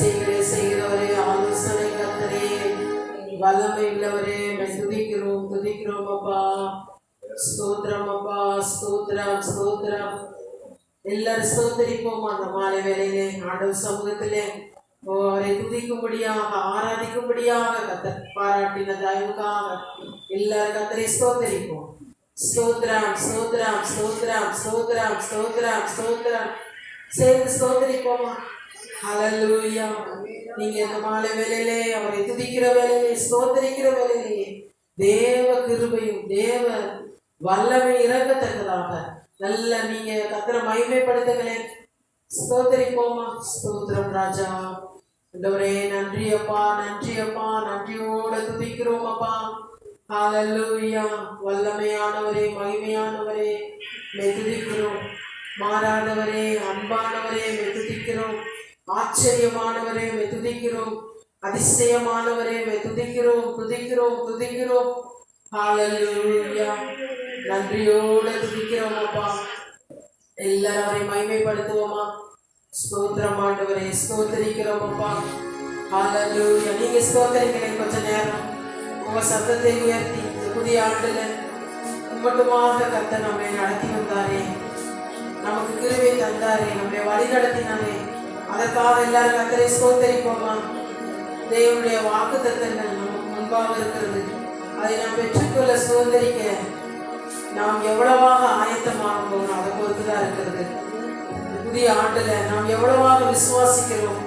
செய்கிறவரே, ஆலோசனை கர்த்தரே, வல்லமை உள்ளவரே, துதிக்கிறோம் துதிக்கிறோம் அப்பா. ஸ்தோத்திரம் அப்பா, ஸ்தோத்திரம் ஸ்தோத்திரம். எல்லாரும் ஸ்தோத்திரிப்போம் அந்த மாலை வேளையிலே ஆண்டவர் சமூகத்திலே அவரை துதிக்கும்படியாக ஆராதிக்கும்படியாக கர்த்தர் பாராட்டின தயவுக்காக எல்லாரும் கர்த்தரை ஸ்தோத்திரிப்போம். ஸ்தோத்திரம் ஸ்தோத்திரம் ஸ்தோத்திரம் ஸ்தோத்திரம் ஸ்தோத்திரம் ஸ்தோத்திரம். சேர்ந்து ஸ்தோத்திரிப்போமா? ஹல்லேலூயா. நீங்க இந்த மாலை வேளையிலே அவரை துதிக்கிற வேளையிலே ஸ்தோத்திரிக்கிற வேளையிலே தேவ கிருபையும் தேவ வல்லமை இறங்கத்தக்கதாக நல்ல நீங்க கர்த்தரை மகிமைப்படுத்துங்களேன். ஸ்தோத்திரிப்போமா? ஸ்தோத்திரம் ராஜா. ஆண்டவரே நன்றி அப்பா, நன்றி அப்பா, நன்றியோட துதிக்கிறோம் அப்பா. ஹல்லேலூயா. வல்லமையானவரே, மகிமையானவரே, துதிக்கிறோம். மாறாதவரே, அன்பானவரே, துதிக்கிறோம். ஆச்சரியமானவரே, துதிக்கிறோம். அதிசயமானவரே, துதிக்கிறோம் துதிக்கிறோம் துதிக்கிறோம். ஹல்லேலூயா. நன்றியோட துதிக்கிறோம் அப்பா. எல்லாரும் அவரை மகிமைப்படுத்துவோமா? ஸ்தோத்திரம் ஆண்டவரே, ஸ்தோத்திரிக்கிறோம் அப்பா. ஹல்லேலூயா. நீங்க ஸ்தோத்திரிக்கிறேன். கொஞ்ச நேரம் உங்க சத்தத்தை உயர்த்தி இந்த புதிய ஆண்டுல மட்டுமாக கர்த்தர் நம்மை நடத்தி வந்தாரே, நமக்கு கிருபை தந்தாரே, நம்மை வழி நடத்தினாரே, அதற்காக எல்லாரும் கர்த்தரை ஸ்தோத்திரிப்போமா? தேவனுடைய வாக்குத்தத்தங்கள் நமக்கு முன்பாக இருக்கிறது. அதை நாம் பெற்றுக்கொள்ள சுதந்திரிக்க நாம் எவ்வளவாக ஆயத்தமாக போகிறோம் அதை பொறுத்துதான் இருக்கிறது. புதிய ஆண்டுல நாம் எவ்வளவாக விசுவாசிக்கிறோம்.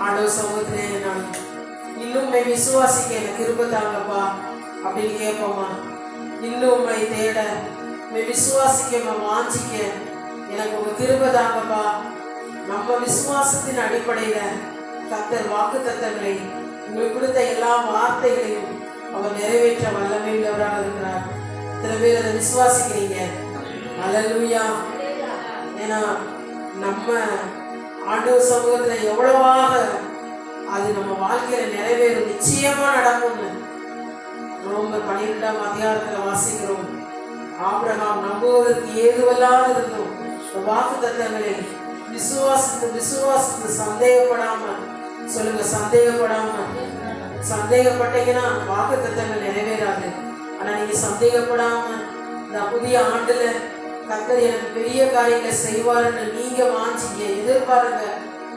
ஆண்டவர் சமூகத்திலே நான் இன்னும் விசுவாசிக்க எனக்கு கிருபை தாங்கப்பா அப்படின்னு கேட்போமா? இன்னும் உண்மை தேட விசுவாசிக்க வாஞ்சிக்க எனக்கு உங்க கிருபை தாங்கப்பா. நம்ம விசுவாசத்தின் அடிப்படையில கர்த்தர் வாக்குத்தத்தங்களை உங்களுக்கு கொடுத்த எல்லா வார்த்தைகளையும் அவர் நிறைவேற்ற வல்லமை உள்ளவராக இருக்கிறார். சில பேர் அதை விசுவாசிக்கிறீங்க. ஹல்லேலூயா. ஏன்னா நம்ம ஆண்டவர் சமூகத்துல எவ்வளவாக அது நம்ம வாழ்க்கையில நிறைவேறும், நிச்சயமா நடக்கும்னு ரோமர் 12ஆம் அதிகாரத்துல வாசிக்கிறோம். ஆபிரகாம் நம்புவதற்கு ஏதுவல்லாத இருந்தோம் வாக்கு தத்தங்களை விசுவாசித்து சந்தேகப்படாம சொல்லுங்க, சந்தேகப்படாம. சந்தேகப்பட்டீங்கன்னா வாக்கு தத்தங்கள் நிறைவேறாது. ஆனா நீங்க சந்தேகப்படாம இந்த புதிய ஆண்டுல கர்த்தர் எனக்கு பெரிய காரியங்களை செய்வாருன்னு நீங்க வாஞ்சிங்க, எதிர்பாருங்க.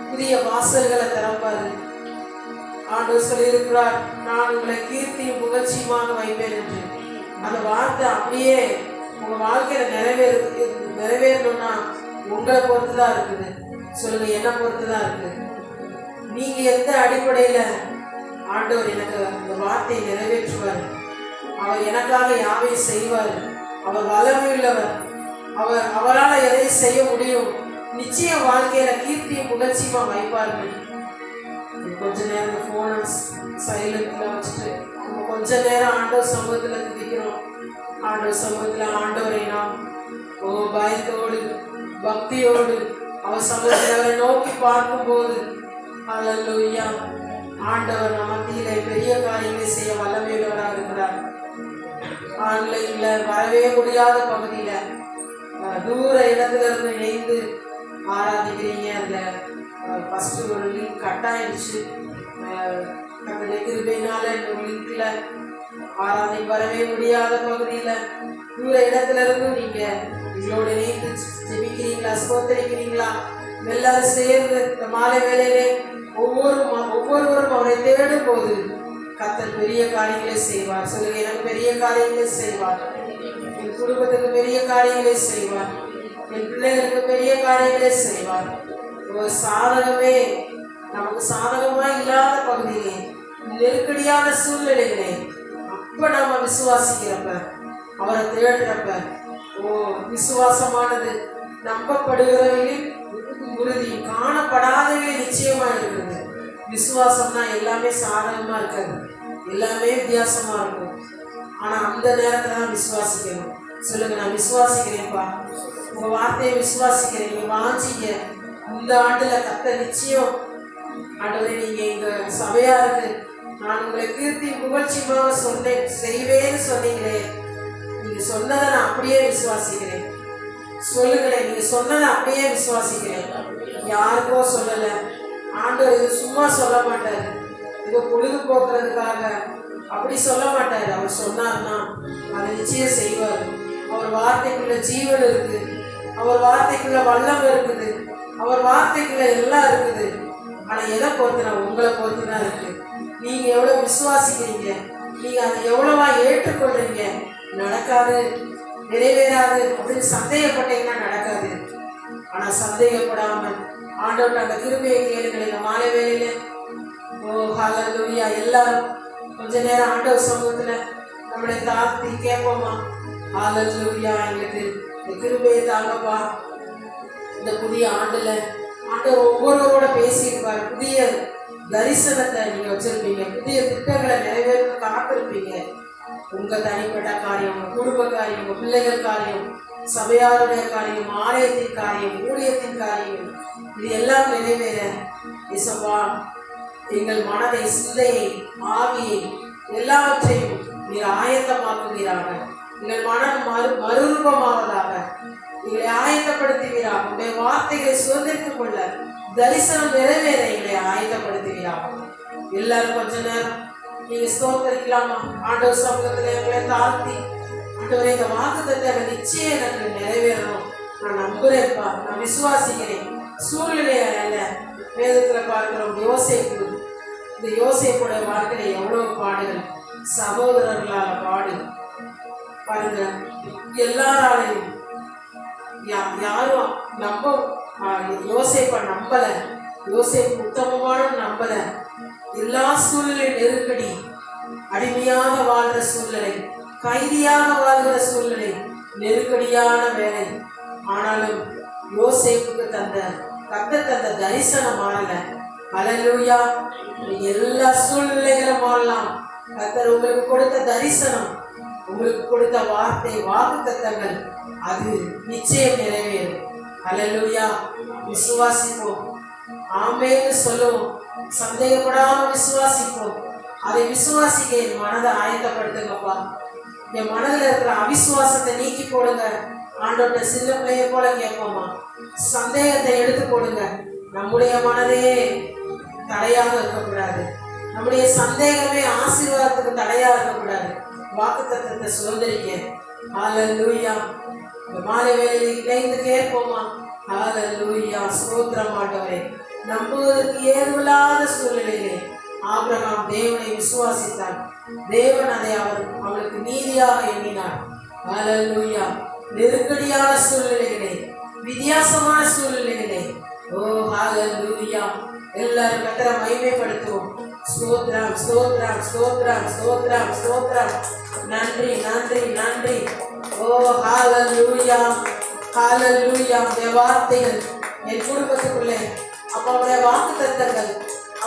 புதிய வாசல்களை திறப்பாரு. ஆண்டவர் சொல்லியிருக்கிறார், நான் உங்களை கீர்த்தியும் புகழ்ச்சியுமாக வைப்பேன் என்று. அந்த வார்த்தை அப்படியே உங்க வாழ்க்கையில நிறைவேறணும்னா உங்களை பொறுத்துதான் இருக்குது. சொல்லுங்க, என்ன பொறுத்துதான் இருக்கு. நீங்க எந்த அடிப்படையில ஆண்டவர் எனக்கு இந்த வார்த்தையை நிறைவேற்றுவார், அவர் எனக்காக யாவையும் செய்வார், அவர் வல்லமை உள்ளவர், அவரால் எதையும் செய்ய முடியும், நிச்சயம் வாழ்க்கையில கீர்த்தியும் புகழ்ச்சியுமா வைப்பார்கள். கொஞ்ச நேரம் போன சைலண்ட்ல வச்சுட்டு கொஞ்ச நேரம் ஆண்டவர் சமூகத்துல துதிக்கிறோம். ஆண்டவர் சமூகத்துல ஆண்டவரை நாம் பயத்தோடு பக்தியோடு அவர் சமூகத்தில் அவரை நோக்கி பார்க்கும் போது ஹல்லேலூயா, ஆண்டவர் நம்ம மத்தியில பெரிய காரியங்களை செய்ய வல்லமையுள்ளவராக இருக்கிறார். ஆன்லைன்ல வரவே முடியாத பகுதியில தூர இடத்துல இருந்து இணைந்து ஆராதிக்கிறீங்க. அந்த ஃபர்ஸ்ட் ஒரு லிங்க் கட் ஆயிடுச்சு. கிருபையினால ஒரு லிங்க்ல ஆராதி வரவே முடியாத பகுதியில தூர இடத்துல இருந்து நீங்க எங்களோட இணைந்து ஜெபிக்கிறீங்களா, ஸ்தோத்திரிக்கிறீங்களா? எல்லாரும் சேர்ந்து இந்த மாலை வேளையிலே ஒவ்வொருவரும் அவரை தேடும் போது கர்த்தர் பெரிய காரியங்களை செய்வார். சொல்லுங்க, எனக்கு பெரிய காரியங்களை செய்வார், என் குடும்பத்துக்கு பெரிய காரியங்களை செய்வார், என் பிள்ளைகளுக்கு பெரிய காரியங்களை செய்வார். ஒரு சாதகமே நமக்கு சாதகமா இல்லாத பகுதியிலே நெருக்கடியான சூழ்நிலைகளே அப்ப நாம விசுவாசிக்கிறப்ப அவரை தேடுறப்ப விசுவாசமானது நம்பப்படுகிறவர்களின் உறுதி, காணப்படாதவர்கள் நிச்சயமா இருக்குது. விசுவாசம்னா எல்லாமே சாதகமா இருக்காது, எல்லாமே வித்தியாசமா இருக்கும். ஆனா அந்த நேரத்துல தான் விசுவாசிக்கணும். சொல்லுங்க, நான் விசுவாசிக்கிறேன்ப்பா, உங்க வார்த்தையை விசுவாசிக்கிறேன். நீங்க வாஞ்சிங்க, இந்த ஆண்டுல கர்த்தர் நிச்சயம் ஆண்டவரே நீங்க எங்க சபையாருக்கு நான் உங்களை கீர்த்தி புகழ்ச்சியுமாக சொன்னேன் செய்வேன்னு சொன்னீங்களே, நீங்க சொன்னதை நான் அப்படியே விசுவாசிக்கிறேன். சொல்லுங்களேன், நீங்க சொன்னதை அப்படியே விசுவாசிக்கிறேன். யாருக்கோ சொல்லல, ஆண்டவர் இது சும்மா சொல்ல மாட்டாரு, இது பொழுது போக்குறதுக்காக அப்படி சொல்ல மாட்டாரு. அவர் சொன்னார்னா அதை நிச்சயம் செய்வார். அவர் வார்த்தைக்குள்ள ஜீவன் இருக்கு, அவர் வார்த்தைக்குள்ள வல்லம் இருக்குது, அவர் வார்த்தைக்குள்ள எல்லாம் இருக்குது. ஆனா எதை பொறுத்துனா உங்களை பொறுத்துதான் இருக்கு. நீங்க எவ்வளவு விசுவாசிக்கிறீங்க, நீங்க அதை எவ்வளவா ஏற்றுக்கொள்றீங்க. நடக்காது, நிறைவேறாது அப்படின்னு சந்தேகப்பட்டீங்கன்னா நடக்காது. ஆனா சந்தேகப்படாம ஆண்டவர்கிட்ட அந்த கிருபையை கேளுங்கள். இந்த மாலை வேலையில ஓ ஹல்லேலூயா, எல்லாரும் கொஞ்ச நேரம் ஆண்டவர் சமூகத்துல நம்மளை தாழ்த்தி கேட்போமா? ஹல்லேலூயா, எங்களுக்கு இந்த கிருபையை தாங்கப்பா. இந்த புதிய ஆண்டுல ஆண்டவர் ஒவ்வொருவரோட பேசியிருப்பார். புதிய தரிசனத்தை நீங்க வச்சிருப்பீங்க, புதிய திட்டங்களை நிறைவேற்ற காத்திருப்பீங்க. உங்க தனிப்பட்ட காரியம், உங்க குடும்ப காரியம், உங்க பிள்ளைகள் காரியம், சபையாருடைய காரியம், ஆலயத்தின் காரியம், ஊழியத்தின் காரியம், இது எல்லாம் நிறைவேற இசப்பா எங்கள் மனதை, சிந்தையை, ஆவியை எல்லாவற்றையும் நீர் ஆயத்தமாக்குவீராக. எங்கள் மனம் மறுரூபமாவதாக எங்களை ஆயத்தப்படுத்துவீராக. உங்களுடைய வார்த்தைகளை சுதந்திரித்துக் கொள்ள, தரிசனம் நிறைவேற எங்களை ஆயத்தப்படுத்துவீராக. எல்லாரும் கொஞ்ச நேரம் நீங்க ஸ்தோத்திரிக்கலாமா? ஆண்டவர் சமூகத்துல எங்களை தாழ்த்தி, ஆண்டவரே இந்த வாக்குத்தத்தை நிச்சயம் எனக்கு நிறைவேறணும், நான் நம்புறேன்ப்பா, நான் விசுவாசிக்கிறேன். சூழ்நிலை அல்ல, வேதத்துல பார்க்கிறோம் யோசேப்பு. இந்த யோசேப்புடைய வாழ்க்கையில எவ்வளவு பாடுகள், சகோதரர்களால பாடு பாருங்க. எல்லாராலையும் யாரும் யோசேப்பை நம்பல, யோசேப்பு உத்தமமான நம்பல. எல்லா சூழ்நிலை நெருக்கடி, அடிமையாக வாழ்ற சூழ்நிலை, கைதியாக வாழ்கிற சூழ்நிலை, நெருக்கடியான வேலை. ஆனாலும் யோசேப்புக்கு கர்த்தர் தந்த தரிசனம் மாறல. ஹல்லேலூயா, எல்லா சூழ்நிலைகளும் மாறலாம். கர்த்தர் உங்களுக்கு கொடுத்த தரிசனம், உங்களுக்கு கொடுத்த வார்த்தை, வாக்குத்தத்தங்கள் அது நிச்சயம் நிறைவேறும். ஹல்லேலூயா, விசுவாசிப்போம், ஆமென்னு சொல்லுவோம். சந்தேகப்படாம விசுவாசிப்போம். அதை விசுவாசிக்க என் மனதை ஆயத்தப்படுத்துங்கப்பா. என் மனதில் இருக்கிற அவிசுவாசத்தை நீக்கி போடுங்க. ஆண்டோட சின்ன பிள்ளைய போல கேட்போமா? சந்தேகத்தை எடுத்து போடுங்க. நம்முடைய மனதே தடையாக இருக்கக்கூடாது, நம்முடைய சந்தேகமே ஆசீர்வாதத்துக்கு தடையாக இருக்கக்கூடாது. வாக்குத்தத்தத்தை சுதந்திரிக்க. ஹல்லேலூயா, இந்த மாலை வேளையில் இணைந்து கேட்போமா? ஹல்லேலூயா, ஸ்தோத்திரம் ஆண்டவரே. நம்புவதற்கு ஏதுவில்லாத சூழ்நிலையிலே ஆபிரகாம் தேவனை விசுவாசித்தார். தேவன் அதை அவளுக்கு நீதியாக எண்ணினார். ஹல்லேலூயா, நெருக்கடியான சூழ்நிலைகளே, வித்தியாசமான சூழ்நிலைகளே, ஓ ஹல்லேலூயா, எல்லாரும் கர்த்தரை மகிமைப்படுத்துவோம். ஸ்தோத்திரம், ஸ்தோத்திரம், ஸ்தோத்திரம், ஸ்தோத்திரம், ஸ்தோத்திரம். நன்றி, நன்றி, நன்றி. ஓ ஹல்லேலூயா, ஹல்லேலூயா. உடைய வார்த்தைகள் என் குடும்பத்துக்குள்ளே, அப்பாவுடைய வாக்குத்தத்தங்கள்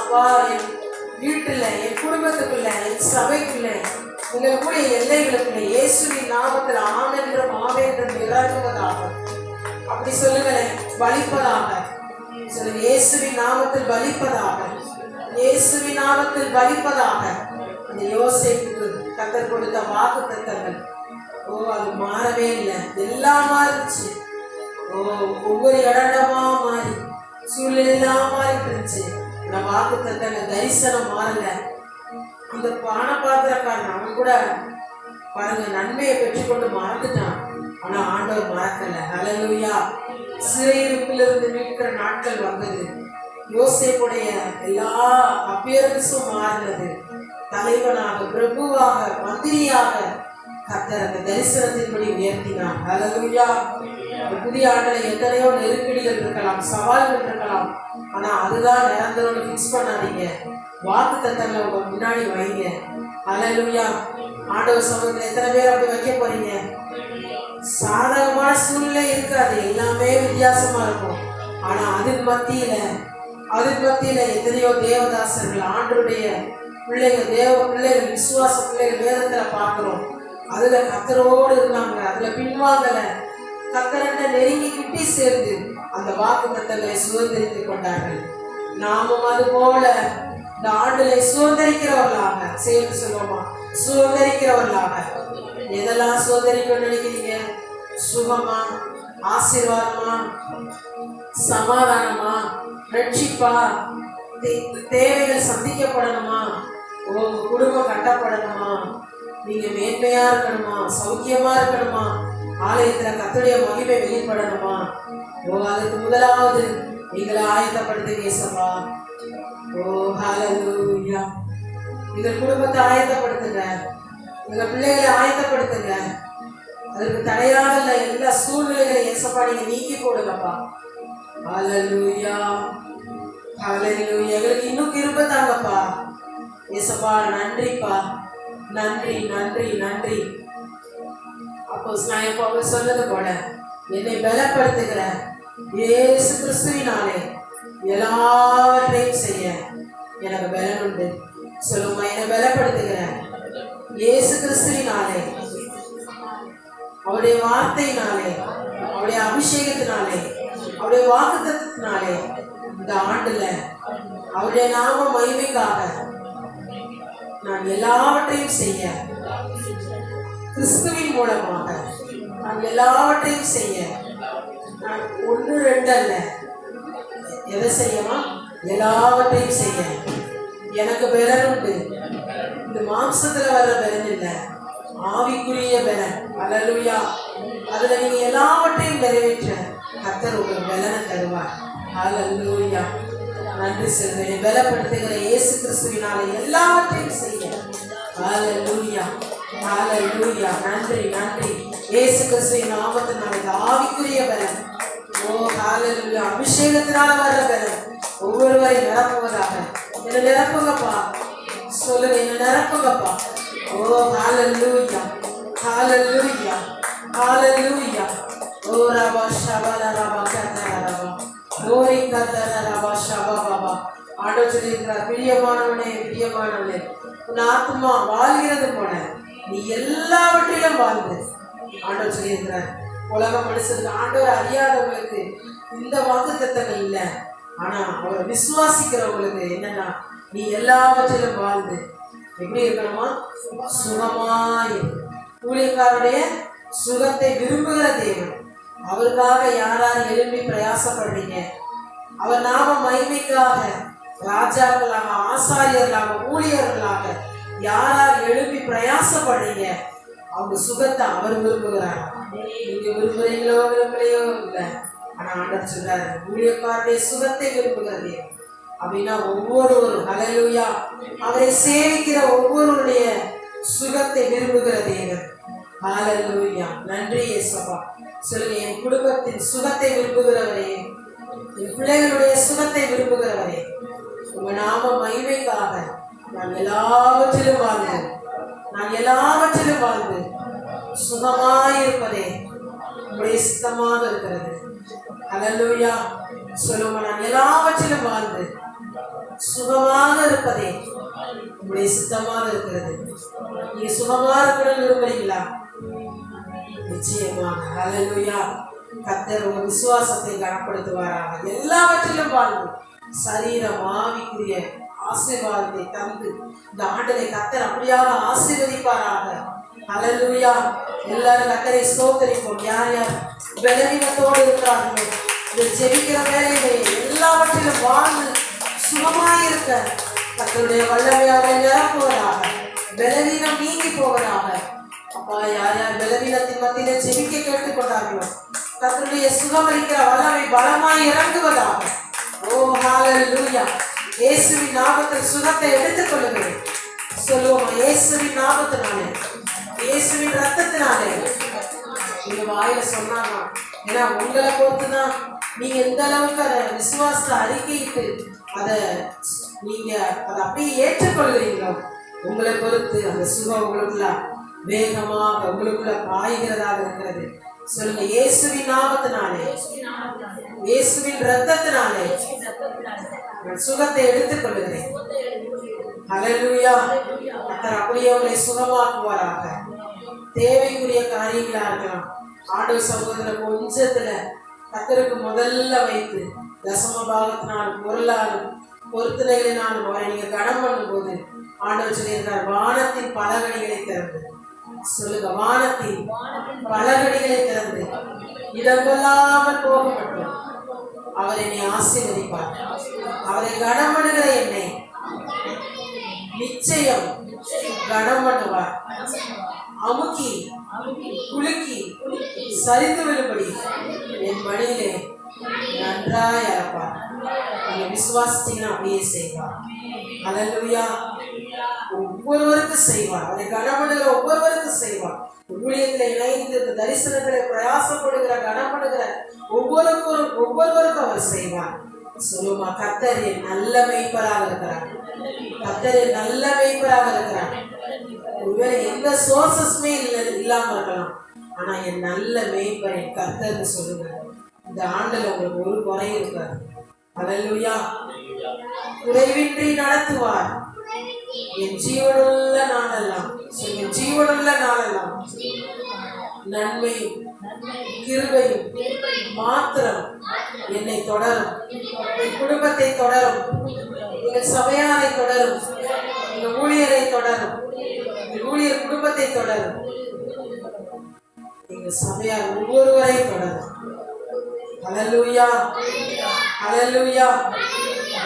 அப்பா என் வீட்டுல, என் குடும்பத்துக்குள்ள, என் சபைக்குள்ள, எங்களுடைய எல்லைகளுக்குள்ள இயேசுவின் நாமத்தில் ஆமென்றும் ஆமென்றும் இறங்குவதாக. அப்படி சொல்லுங்களேன், பலிப்பதாக சொல்லுங்க. இயேசுவின் நாமத்தில் பலிப்பதாக, இயேசுவின் நாமத்தில் பலிப்பதாக. இந்த யோசேப்புக்கு கர்த்தர் கொடுத்த வாக்குத்தத்தங்கள், ஓ அது மாறவே இல்லை, எல்லாம் மாறிச்சு. ஓ ஒவ்வொரு இடமா மாறி, சூழ்நிலாம் மாறிட்டு இருந்துச்சு. இந்த வாக்குத்தத்தங்கள் தரிசனம் மாறல. அந்த பானபாத்திரக்காரன் அவன் கூட பாருங்க நன்மையை பெற்றுக்கொண்டு மறந்துட்டான். ஆனா ஆண்டவர் மறக்கல. ஹல்லேலூயா, சிறையிருப்பிலிருந்து மீட்கிற நாட்கள் வந்தது. யோசேப்புடைய எல்லா அப்பியரன்ஸும் மாறினது. தலைவனாக, பிரபுவாக, மந்திரியாக கர்த்தர் அந்த தரிசனத்தின்படி உயர்த்தினார். ஹல்லேலூயா. புதிய ஆண்டுல எத்தனையோ நெருக்கடிகள் இருக்கலாம், சவால்கள் இருக்கலாம். ஆனா அதுதான் நிரந்தரம் ஃபிக்ஸ் பண்ணாதீங்க. வாக்குத்தத்தங்களை உங்க முன்னாடி வைங்க. ஹல்லேலூயா. ஆண்டவர் சமூகத்துல எத்தனை பேர் அப்படி வைக்க போறீங்க? சாதகமான சூழ்நிலை இருக்காது, எல்லாமே வித்தியாசமா இருக்கும். ஆனா அதன் மத்தியில எத்தனையோ தேவதாசர்கள், ஆண்டருடைய பிள்ளைகள், தேவ பிள்ளைகள், விசுவாச பிள்ளைகள் வேதத்துல பார்க்கிறோம். அதுல கர்த்தரோடு இருந்தாங்க, அதுல பின்வாங்கல, கர்த்தரண்ட நெருங்கி கிட்டி சேர்ந்து அந்த வாக்குத்தத்தங்களை சுதந்திரித்துக் கொண்டார்கள். நாமும் அது போல இந்த ஆண்டுகளை சுதந்திரிக்கிறவர்களாக சேர்ந்து சொல்லுவோமா? சுதந்திரிக்கிறவர்களாக. எதெல்லாம் சுதந்திரிக்க நினைக்கிறீங்க? சுகமா, ஆசீர்வாதமா, சமாதானமா, ரட்சிப்பா, தேவைகள் சந்திக்கப்படணுமா, உங்க குடும்பம் கட்டப்படணுமா, நீங்க மேன்மையா இருக்கணுமா, சௌக்கியமா இருக்கணுமா, ஆலயத்துல கர்த்தருடைய மகிமை வெளிப்படணுமா, அதுக்கு முதலாவது நீங்களை ஆயத்தப்படுத்துங்க இயேசுவா. ஓ ஹல்லேலூயா. எங்க குடும்பத்தை ஆயத்தப்படுத்துங்க, எங்க பிள்ளைகளை ஆயத்தப்படுத்துங்க. அதுக்கு தடையாக இல்லை எல்லா சூழ்நிலைகளை இயேசுப்பா நீங்க நீக்கி போடுங்கப்பா. ஹல்லேலூயா ஹல்லேலூயா. எங்களுக்கு இன்னும் கிருபை தாங்கப்பா இயேசுப்பா. நன்றிப்பா, நன்றி நன்றி நன்றி. அப்போஸ்தலனாகிய பவுல் சொன்னது போல என்னை பலப்படுத்துகிற இயேசு கிறிஸ்துவினாலே எல்லாவற்றையும் செய்ய எனக்கு பலன் உண்டு. சொல்லுங்க, என்னை பலப்படுத்துகிற இயேசு கிறிஸ்துவினாலே, அவருடைய வார்த்தையினாலே, அவருடைய அபிஷேகத்தினாலே, அவருடைய வாக்குத்தத்தத்தினாலே இந்த ஆண்டுல அவருடைய நாம மகிமைக்காக நான் எல்லாவற்றையும் செய்ய, கிறிஸ்துவின் மூலமாக நான் எல்லாவற்றையும் செய்ய, நான் 1 2 அல்ல, எதை செய்யமா எல்லாவற்றையும் செய்ய எனக்கு பலன் உண்டு. இந்த மாம்சத்துல வர்ற பலன் இல்லை, ஆவிக்குரிய பலன். ஹல்லேலூயா. அதுல நீங்க எல்லாவற்றையும் நிறைவேற்ற கர்த்தர் உங்களுக்கு பலனை தருவார். ஹல்லேலூயா. நன்றி சொல்கிறேன். பலப்படுத்துகிற இயேசு கிறிஸ்துவினாலே எல்லாவற்றையும் செய்ய. ஹல்லேலூயா ஹல்லேலூயா. நன்றி நன்றி. இயேசு கிறிஸ்துவின் நாமத்தினால இந்த ஆவிக்குரிய பலன், ஓ ஹல்லேலூயா, அபிஷேகத்தினால வர்ற பலன் ஒவ்வொருவரை நிரப்புவதாக. என்ன நிரப்புங்கப்பா, சொல்லுங்க, என்ன நிரப்புங்கப்பா. ஓ ஹல்லேலூயா ஹல்லேலூயா ஹல்லேலூயா. ஓ ரபா ஷபல ரபா கதர ரபா ஓரி கதர ரபா ஷபா பாபா. ஆண்டவர் சொல்லியிருக்கிறார், பிரியமானவனே பிரியமானவனே, உன் ஆத்மா வாழ்கிறது போல நீ எல்லாவற்றிலும் வாழ்ந்து. ஆண்டவர் சொல்லியிருக்கிறார். உலக மனுஷனுக்கு, ஆண்டவர் அறியாதவங்களுக்கு இந்த வாக்குத்தத்தங்கள் இல்லை. ஆனா அவரை விசுவாசிக்கிறவங்களுக்கு என்னன்னா, நீ எல்லாவற்றிலும் வாழ்ந்து எப்படி இருக்கணுமா, சுகமாய். ஊழியக்காரருடைய சுகத்தை விரும்புகிற தேவன். அவருக்காக யார் யார் எழும்பி பிரயாசப்படுறீங்க, அவர் நாம மகிமைக்காக ராஜாக்களாக, ஆசாரியர்களாக, ஊழியர்களாக யார் யார் எழும்பி பிரயாசப்படுறீங்க, அவங்க சுகத்தை அவர் விரும்புகிறார். நீங்க விரும்புறீங்களோ விரும்பலையோ இல்லை, ஆனா ஆண்டவர் சொல்றாரு, ஊழியக்காரருடைய சுகத்தை விரும்புகிறது அப்படின்னா ஒவ்வொருவரும் ஹல்லேலூயா அவரை சேவிக்கிற ஒவ்வொருவருடைய சுகத்தை விரும்புகிற தேவன். ஹல்லேலூயா. நன்றி இயேசுவா. சொல்லுங்க, என் குடும்பத்தின் சுகத்தை விரும்புகிறவரே, என் பிள்ளைகளுடைய சுகத்தை விரும்புகிறவரே, உங்க நாம மகிமைக்காக நான் எல்லாவற்றிலும் வாழ்ந்து, நான் எல்லாவற்றிலும் வாழ்ந்து சுகமாயிருப்பதே உங்களுடைய சித்தமாக இருக்கிறது. ஹல்லேலூயா. சொல்லுங்க, நான் எல்லாவற்றிலும் வாழ்ந்து சுகமாக இருப்பதே உங்களுடைய சித்தமாக இருக்கிறது. நீங்க சுகமா இருக்கணும்னு விரும்புறீங்களா? நிச்சயமாக. ஹல்லேலூயா. கர்த்தர் உங்க விசுவாசத்தை கனப்படுத்துவாராக. எல்லாவற்றிலும் வாழ்ந்து சரீரம் ஆவிக்குரிய ஆசீர்வாதத்தை தந்து இந்த ஆண்டலை கர்த்தர் அப்படியாக ஆசீர்வதிப்பாராக. ஹல்லேலூயா. எல்லாரும் கர்த்தரை ஸ்தோத்திரிப்போம். யார் யார் பலவீனத்தோடு இருக்கிறார்களோ இந்த ஜெபிக்கிற வேலையிலே எல்லாவற்றிலும் வாழ்ந்து சுகமாயிருக்க கர்த்தருடைய வல்லமையாக நிரப்புவதாக. பலவீனம் நீங்கி போவதாக. அப்பா, யார் யார் பலவீனத்தின் மத்தியிலே ஜெபிக்க கேட்டுக்கொண்டார்களோ கர்த்தருடைய சுகமளிக்கிற வல்லமை பலமாய் இறங்குவதாக. ஓ ஹல்லேலூயா. இயேசுவின் நாமத்தில் சுகத்தை எடுத்துக் கொள்ளுங்கள். சொல்லுவோம், இயேசுவின் நாமத்தினாலே, இயேசுவின் ரத்தத்தினாலே. நீங்க வாயில சொன்னாங்க, ஏன்னா உங்களை பொறுத்துதான் நீங்க எந்த அளவுக்கு அதை விசுவாசத்தை அறிக்கையிட்டு அதை நீங்க அதை அப்படியே ஏற்றுக்கொள்கிறீங்களோ உங்களை பொறுத்து அந்த சுகம் உங்களுக்குள்ள வேகமாக உங்களுக்குள்ள பாய்கிறதாக இருக்கிறது. சொல்லுங்க, இயேசுவின் நாமத்தினாலே, இயேசுவின் ரத்தத்தினாலே நான் சுகத்தை எடுத்துக் கொள்கிறேன். ஹல்லேலூயா. கர்த்தர் அப்படியே உங்களை சுகமாக்குவாராக. தேவைக்குரிய காரியங்களா இருக்கலாம், ஆண்டவர் சமூகத்துல கொஞ்சத்துல கர்த்தருக்கு முதல்ல வைத்து தசம பாகத்தினாலும் பொருளாலும் பொருத்தனைகளினாலும் அவரை நீங்க கனம் பண்ணும் போது ஆண்டவர் சொல்லியிருக்கார், வானத்தின் பலகணிகளை திறந்து. சொல்லுங்க, வானத்தின் பலகணிகளை திறந்து இடங்கொள்ளாமல் போக மட்டும் அவர் என்னை ஆசீர்வதிப்பார். அவரை கனம் பண்ணுகிற என்னை நிச்சயம் கனம் பண்ணுவார். அமுக்கி குலுக்கி சரிந்து விடும்படி என் மடியிலே நன்றாய் அறப்பார். நீங்க விசுவாசிச்சீங்கன்னா அப்படியே செய்வார். அல்லேலூயா. ஒவ்வொருவருக்கும் செய்வார். அவரை கனப்படுகிற ஒவ்வொருவருக்கும் செய்வார். ஊழியத்திலே இணைந்து தரிசனங்களை பிரயாசப்படுகிற கனப்படுகிற ஒவ்வொருவருக்கும் அவர் செய்வார். சொல்லுமா, கர்த்தர் என் நல்ல மேய்ப்பராக இருக்கிறார். கர்த்தர் என் நல்ல மேய்ப்பராக இருக்கிறார். ஒருவேளை எந்த சோர்சஸ்மே இல்லாம இருக்கலாம், ஆனா என் நல்ல மேய்ப்பர் என் கர்த்தர்னு சொல்லுங்க. இந்த ஆண்டுல உங்களுக்கு ஒரு குறை இருக்காது. அல்லேலூயா. குறைவின்றி நடத்துவார் என் ஜீவனுள்ள நாளெல்லாம். என் ஜீவனுள்ள நாளெல்லாம் நன்மையும் கிருபையும் மாத்திரம் என்னை தொடரும். என் குடும்பத்தை தொடரும். எங்கள் சபையாரை தொடரும். எங்கள் ஊழியரை தொடரும். எங்கள் ஊழியர் குடும்பத்தை தொடரும். எங்கள் சபையார் ஒவ்வொருவரை தொடரும். அல்லேலூயா. அல்லேலூயா.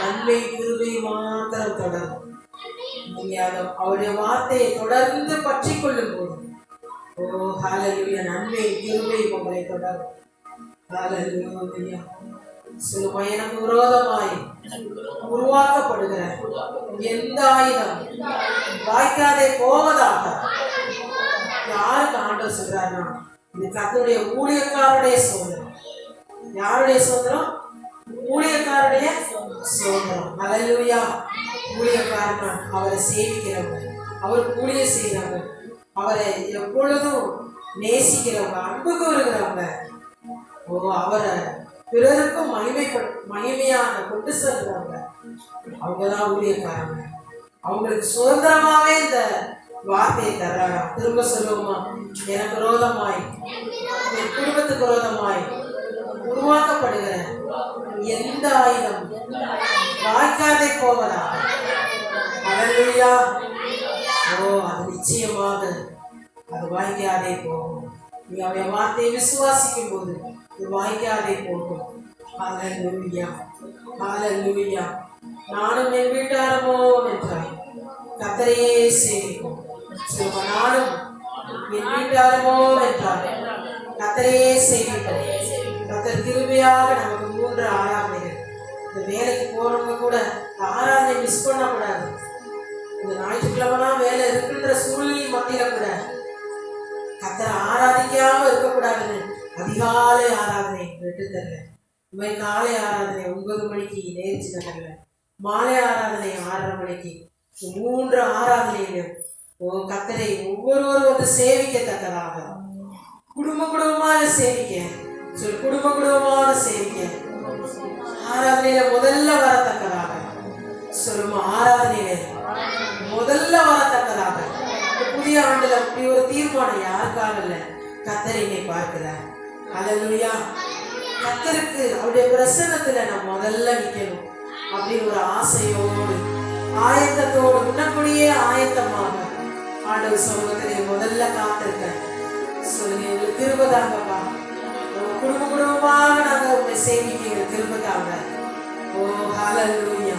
நன்மை கிருபை மாத்திரம் தொடரும். நீங்க அவருடைய வார்த்தையை தொடர்ந்து பற்றி கொள்ளும் போது, ஓ ஹல்லேலூயா, நன்மை கிருபை உங்களை தொடரும். ஹல்லேலூயா. சொல்லுமா, எனக்கு விரோதமாய் உருவாக்கப்படுகிற எந்த ஆயுதம் வாய்க்காதே போவதாக. யாருக்கு ஆண்டவர் சொல்றாருன்னா, இது கர்த்தருடைய ஊழியக்காரருடைய சோதனை. யாருடைய சோதனம்? ஊழியக்காரருடைய சோதனம். அல்லேலூயா. ஊழியக்காரன் அவரை சேவிக்கிறவங்க, அவருக்கு ஊழிய செய்யறவங்க, அவரை எப்பொழுதும் நேசிக்கிறவங்க, அன்பு கூறுகிறவங்க, ஓ அவரை பிறருக்கும் மகிமையான கொண்டு செல்றவங்க, அவங்கதான் ஊழியக்காரங்க. அவங்களுக்கு சுதந்திரமாவே இந்த வார்த்தையை தர்றாரா. திரும்ப சொல்லுவோமா, எனக்கு விரோதமாய் என் குடும்பத்துக்கு விரோதமாய் உருவாக்கப்படுகிற எந்த ஆயுதம் வாய்க்காதே போவதா. அல்லேலூயா. ஓ அது நிச்சயமாக அது வாய்க்காதே போகும். நீ அவருடைய வார்த்தையை விசுவாசிக்கும் போது இது வாய்க்காதே போகும். அல்லேலூயா. அல்லேலூயா. நானும் என் வீட்டாரமோ என்றாய் கர்த்தரையே சேவிப்போம். நானும் என் வீட்டாரமோ என்றார் கர்த்தரையே சேவிப்போம். கர்த்தர் கிருபையாக நமக்கு 3 ஆராதனைகள். இந்த வேலைக்கு போறவங்க கூட ஆராதனை மிஸ் பண்ணக்கூடாது. இந்த ஞாயிற்றுக்கிழமெல்லாம் வேலை இருக்குன்ற சூழ்நிலை மத்தியில கூட கர்த்தரை ஆராதிக்காம இருக்கக்கூடாதுன்னு அதிகாலை ஆராதனை விட்டு தரல. இந்த மாதிரி காலை ஆராதனை 9 மணிக்கு நேர்ச்சி நகர்ல, மாலை ஆராதனை 6:30 மணிக்கு, 3 ஆராதனையிலும் கர்த்தரை ஒவ்வொருவரும் வந்து சேவிக்கத்தக்கதாக குடும்பமாக சேவிக்க சொல்லி, குடும்பமாக சேவிக்க ஆராதனையில முதல்ல வரத்தக்கதாக சொல்லுமா, ஆராதனையில முதல்ல வரத்தக்கதாக. புதிய ஆண்டுல அப்படி ஒரு தீர்மானம் யாருக்காக இல்லை, கர்த்தரை பார்க்கிறார். அல்லேலூயா. கர்த்தருக்கு அவருடைய பிரசன்னத்துல நான் முதல்ல நிற்கணும் அப்படின்னு ஒரு ஆசையோடு ஆயத்தத்தோடு முன்னக்கூடியே ஆயத்தமாக ஆண்டவர் சமூகத்திலே முதல்ல காத்திருக்க சொல்லுங்க. எங்களுக்கு கிருபைதாங்கப்பா. குடும்பமாக நாங்க உங்களை சேவிக்க கிருபைதாங்க. ஓ ஹல்லேலூயா.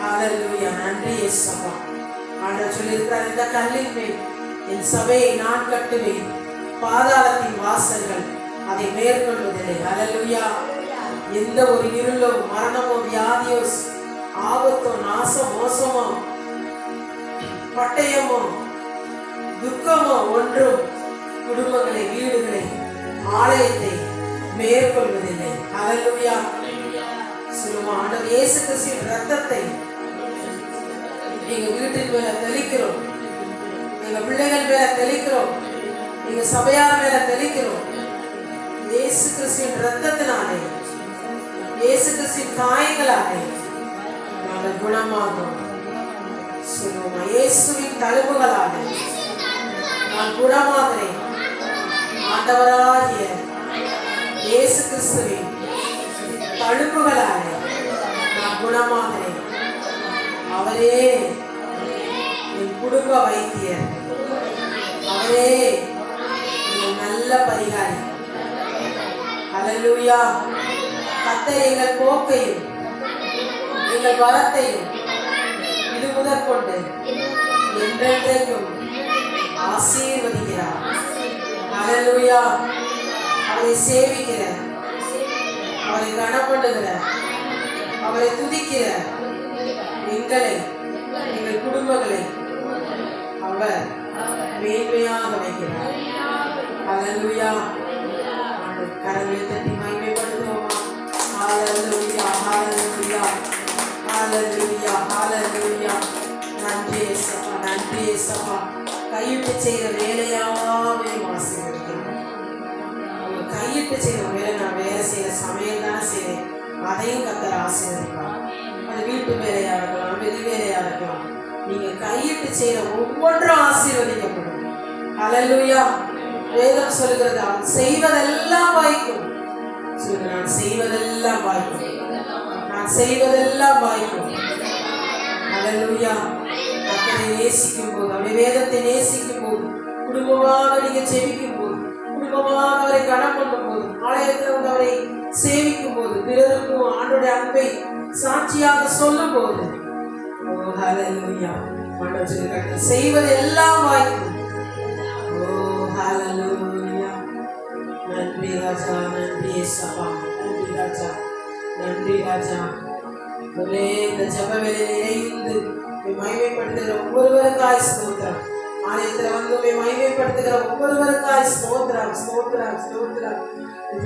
ஹல்லேலூயா. நன்றி இயேசுப்பா. ஆண்டவர் சொல்லியிருக்கிறார், இந்த கல்லின் மேல் என் சபையை நான் கட்டுவேன், பாதாளத்தின் வாசல்கள் அதை மேற்கொள்வதில்லை. ஹல்லேலூயா. எந்த ஒரு இருளோ மரணமோ வியாதியோ ஆபத்தோ நாசோ மோசமோ பட்டயமோ துக்கமோ ஒன்றும் குடும்பங்களை, வீடுகளை, ஆலயத்தை மேற்கொள்வதில்லை. ஹல்லேலூயா. சொல்லுமா, ஆண்டவர் இயேசு கிறிஸ்துவின் ரத்தத்தை எங்க வீட்டின் மேல தெளிக்கிறோம், எங்க பிள்ளைகள் மேல தெளிக்கிறோம், எங்க சபையார் மேல தெளிக்கிறோம். இயேசு கிறிஸ்துவின் ரத்தத்தினாலே, இயேசு கிறிஸ்துவின் காயங்களாலே நாங்கள் குணமாகும். சொல்லுவோமா, இயேசுவின் தழும்புகளாலே நான் குணமாகிறேன். ஆண்டவராகிய இயேசு கிறிஸ்துவின் தழும்புகளாலே நான் குணமாகிறேன். அவரே என் குடும்ப வைத்தியர், அவரே என் நல்ல பரிகாரி. அல்லேலூயா. கர்த்தர் எங்கள் போக்கையும் எங்கள் வரத்தையும் இது முதற்கொண்டு என்றென்றைக்கும் ஆசீர்வதிக்கிறார். ஹல்லேலூயா. அவரை சேவிக்கிற, அவரை கனப்படுகிற, அவரை துதிக்கிற எங்களை, எங்கள் குடும்பங்களை அவர் மேன்மையாக வைக்கிறார். ஹல்லேலூயா. கரங்களை தட்டி மகிமைப்படுத்துவோமா? ஹல்லேலூயா, ஹல்லேலூயா, ஹல்லேலூயா, ஹல்லேலூயா. நன்றி இயேசுவா, நன்றி இயேசுவா. கையிட்டு செய்கிற வேலையாவே ஆசீர்வதிக்கிறோம். அவங்க கையிட்டு செய்கிற வேலை, நான் வேலை செய்கிற சமையல் தானே செய்கிறேன், அதையும் கர்த்தர் ஆசீர்வதிப்பார். அது வீட்டு வேலையா இருக்கலாம், வெளி வேலையா இருக்கலாம், நீங்க கையிட்டு செய்கிற ஒவ்வொன்றும் ஆசீர்வதிக்கப்படும். ஹல்லேலூயா. வேதம் சொல்கிறது, அவன் செய்வதெல்லாம் வாய்க்கும். சொல்லுங்க, நான் செய்வதெல்லாம் வாய்க்கும், நான் செய்வதெல்லாம் வாய்க்கும். ஹல்லேலூயா. கர்த்தரை நேசிக்கும் போது, அவருடைய வேதத்தை நேசிக்கும் போது, குடும்பமாக நீங்க ஜெபிக்கும் போது, குடும்பமாக அவரை கனம் பண்ணும் போது, ஆலயத்தில் வந்து அவரை சேவிக்கும் போது, பிறருக்கும் ஆண்டோடைய அன்பை சாட்சியாக சொல்லும் போது, ஓ ஹல்லேலூயா, ஆண்டவர் செய்வது எல்லாம் வாய்க்கும். ஓ ஹல்லேலூயா. நன்றி ராஜா, நன்றி இயேசுவா, நன்றி ராஜா, நன்றி ராஜா. ஒரே இந்த ஜெப வேளையிலே இணைந்து மகிமைப்படுத்துகிற ஒவ்வொருவருக்காய் ஸ்தோத்திரம். ஆலயத்தில் வந்து மகிமைப்படுத்துகிற ஒவ்வொருவருக்காய் ஸ்தோத்திரம், ஸ்தோத்திரம், ஸ்தோத்திரம்.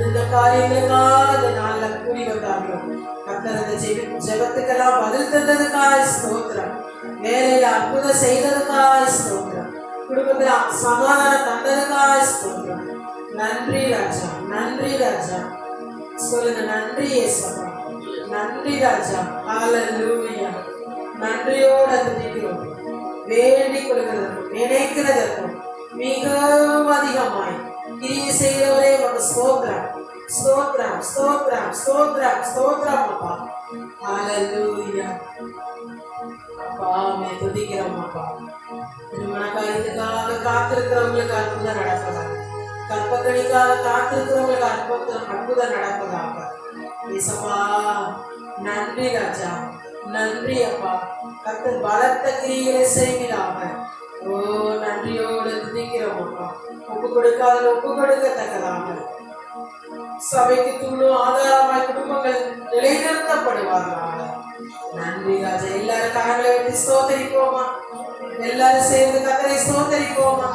இந்த காரியங்களுக்காக இந்த நாளில் கூடி வந்தார்களோ கர்த்தர் இந்த ஜெபத்துக்கெல்லாம் பதில் தந்ததுக்காய் ஸ்தோத்திரம். வேலையில அற்புதம் செய்ததுக்காய் ஸ்தோத்திரம். குடும்பத்தில் சமாதானம் தந்ததுக்காய் ஸ்தோத்திரம். நன்றி ராஜா, நன்றி ராஜா. சொல்லுங்க, நன்றி இயேசுவா, நன்றி ராஜா. ஹல்லேலூயா. நன்றியோடு துதிக்கிறோம். வேண்டிக் கொள்கிறதற்கும் நினைக்கிறதற்கும் மிகவும் அதிகமாய் கிரியை செய்கிறவரே உமக்கு ஸ்தோத்திரம், ஸ்தோத்திரம், ஸ்தோத்திரம், ஸ்தோத்திரம், ஸ்தோத்திரம் அப்பா. ஹல்லேலூயா. அப்பா மே துதிக்கிறோம் அப்பா. திருமண காரியத்துக்காக காத்திருக்கிறவங்களுக்கு அற்புதம் நடப்பதாக, கற்பக்கணிக்காக காத்திருக்கிறவங்களுக்கு அற்புதம் நடப்பதாக. இயேசுவா நன்றி ராஜா, நன்றி அப்பா. கர்த்தர் பலத்த கிரியைகளை செய்கிறாங்க. ஓ நன்றியோடு துதிக்கிறோம் அப்பா. ஒப்பு கொடுக்காத ஒப்பு கொடுக்கத்தக்கதாக சபைக்கு தூணும் ஆதாரமாய் குடும்பங்கள் நிலைநிறுத்தப்படுவார்களாக. நன்றி ராஜா. எல்லாரும் கரங்களை விட்டு ஸ்தோத்தரிப்போமா? எல்லாரும் சேர்ந்து கர்த்தரை ஸ்தோத்தரிப்போமா?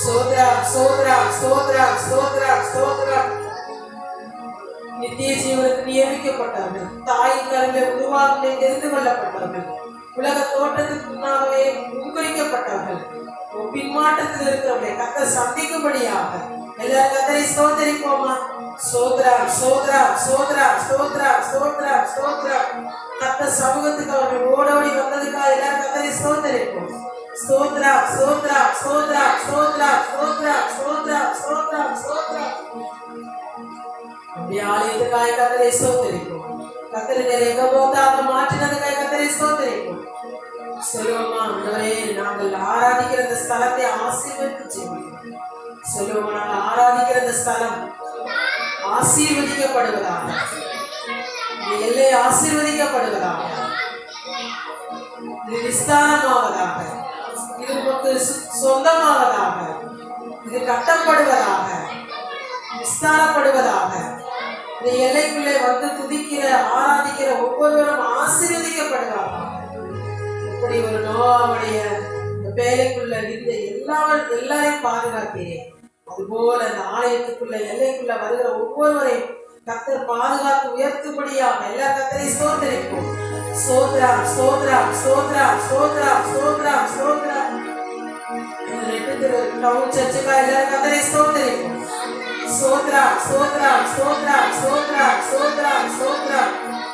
ஸ்தோத்ரா, ஸ்தோத்ரா, ஸ்தோத்ரா, ஸ்தோத்ரா, ஸ்தோத்ரா. நித்திய ஜீவனுக்கு நியமிக்கப்பட்டவர்கள், தாயின் கருவிலே உருவாக தெரிந்து கொள்ளப்பட்டவர்கள், உலக தோட்டத்துக்கு முன்னாகவே முன்குறிக்கப்பட்டவர்கள், பின்மாற்றத்தில் இருக்கிறவர்களை கர்த்தர் சந்திக்கும்படியாக எல்லாரும் கர்த்தரை ஸ்தோத்தரிப்போமா? ஸ்தோத்ரா, ஸ்தோத்ரா, ஸ்தோத்ரா, ஸ்தோத்ரா, ஸ்தோத்ரா, ஸ்தோத்ரா. கர்த்தர் சமூகத்துக்கு அவர்கள் ஓடோடி வந்ததுக்காக எல்லாரும் கர்த்தரை ஸ்தோத்தரிப்போம். ஸ்தோத்ரா, ஸ்தோத்ரா, ஸ்தோத்ரா, ஸ்தோத்ரா, ஸ்தோத்ரா, ஸ்தோத்ரா, ஸ்தோத்ரா, ஸ்தோத்ரா. ஆலயத்துக்காக கர்த்தரை ஸ்தோத்தரிப்போம். கர்த்தரை ரெகோபோத்தாக மாற்றினதுக்காக கர்த்தரை ஸ்தோத்தரிப்போம். சொல்லுவோமா? ஆண்டவரே, நாங்கள் ஆராதிக்கிற இந்த ஸ்தலத்தை ஆசீர்வதித்து ஜெபிக்கிறோம். சொல்லுவோமா? நாங்கள் ஆராதிக்கிற இந்த ஸ்தலம் ஆசீர்வதிக்கப்படுவதாக, இந்த எல்லை ஆசீர்வதிக்கப்படுவதாக, இது விஸ்தாரமாவதாக, இது உமக்கு சொந்தமாவதாக, இது கட்டப்படுவதாக, விஸ்தாரப்படுவதாக. இந்த எல்லைக்குள்ளே வந்து துதிக்கிற ஆராதிக்கிற ஒவ்வொருவரும் ஆசீர்வதிக்கப்படுவாங்க. இப்படி ஒரு நோவாவுடைய வேலைக்குள்ள இருந்த எல்லாரையும் பாதுகாக்கிறேன். அதுபோல அந்த ஆலயத்துக்குள்ள எல்லைக்குள்ள வருகிற ஒவ்வொருவரையும் கர்த்தர் பாதுகாத்து உயர்த்தும்படியாக எல்லா கர்த்தரை ஸ்தோத்தரிப்போம். ஸ்தோத்ரா, ஸ்தோத்ரா, ஸ்தோத்ரா, ஸ்தோத்ரா, ஸ்தோத்ரா, ஸ்தோத்ரா. டவுன் சர்ச்சுக்காக எல்லாரும் கர்த்தரை ஸ்தோத்தரிப்போம். ஸ்தோத்ரா, ஸ்தோத்ரா, ஸ்தோத்ரா, ஸ்தோத்ரா, ஸ்தோத்ரா, ஸ்தோத்ரா.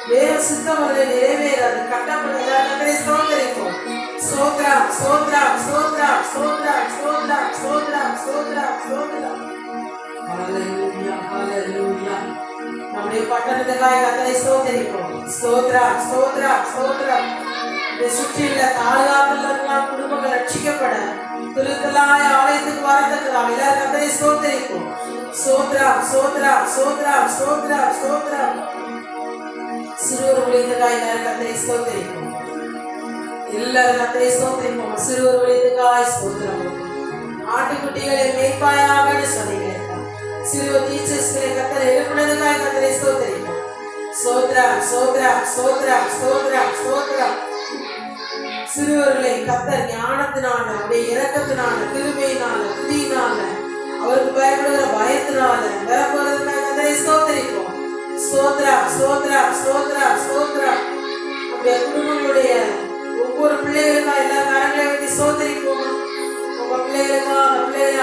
வேற சித்தவர்களை நிறைவேறாது கட்டப்பட எல்லாரும் கர்த்தரை ஸ்தோத்தரிப்போம். ஸ்தோத்ரா, ஸ்தோத்ரா, ஸ்தோத்ரா, ஸ்தோத்ரா, ஸ்தோத்ரா, ஸ்தோத்ரா, ஸ்தோத்ரா, ஸ்தோத்ரா. ஹல்லேலூயா, ஹல்லேலூயா. நம்முடைய பட்டணத்துக்காக கர்த்தரை ஸ்தோத்தரிப்போம். ஸ்தோத்ரா, ஸ்தோத்ரா, ஸ்தோத்ரா. இதை சுற்றியுள்ள தாழ்வாளர்கள் குடும்பங்கள் ரட்சிக்கப்பட திருத்தலாய ஆலயத்துக்கு வரத்தக்கதாக எல்லாரும் கர்த்தரை ஸ்தோத்தரிப்போம். ஸ்தோத்ரா, ஸ்தோத்ரா, ஸ்தோத்ரா, ஸ்தோத்ரா, ஸ்தோத்ரா. சிறுவர் ஊழியத்துக்காக எல்லாரும் கத்தரை ஸ்தோத்திரிப்போம். எல்லாரும் கத்தரை ஸ்தோத்திரிப்போம். சிறுவர் ஊழியத்துக்காக ஸ்தோத்திரம். ஆட்டுக்குட்டிகளை மேய்ப்பாயாக சொன்னீங்க. சிறுவர் டீச்சர்ஸ்களை கத்தரை எழுப்பினதுக்காக கத்தரை ஸ்தோத்திரிப்போம். ஸ்தோத்திரம் ஸ்தோத்திரம் ஸ்தோத்திரம் ஸ்தோத்திரம் ஸ்தோத்திரம். சிறுவர்களை கத்தர் ஞானத்தினால, அவருடைய இரக்கத்தினால, கிருபையினால, துதியினால, அவருக்கு பயப்படுகிற பயத்தினால வரப்போறதுக்காக கத்தரை ஸ்தோத்திரிப்போம். ஸ்தோத்திரம் ஸ்தோத்திரம் ஸ்தோத்திரம் ஸ்தோத்திரம். நம்முடைய குடும்பங்களுடைய ஒவ்வொரு பிள்ளைகளுக்காக எல்லா காரங்களையும் வைத்து ஸ்தோத்திரிப்போம். உங்க பிள்ளைகளை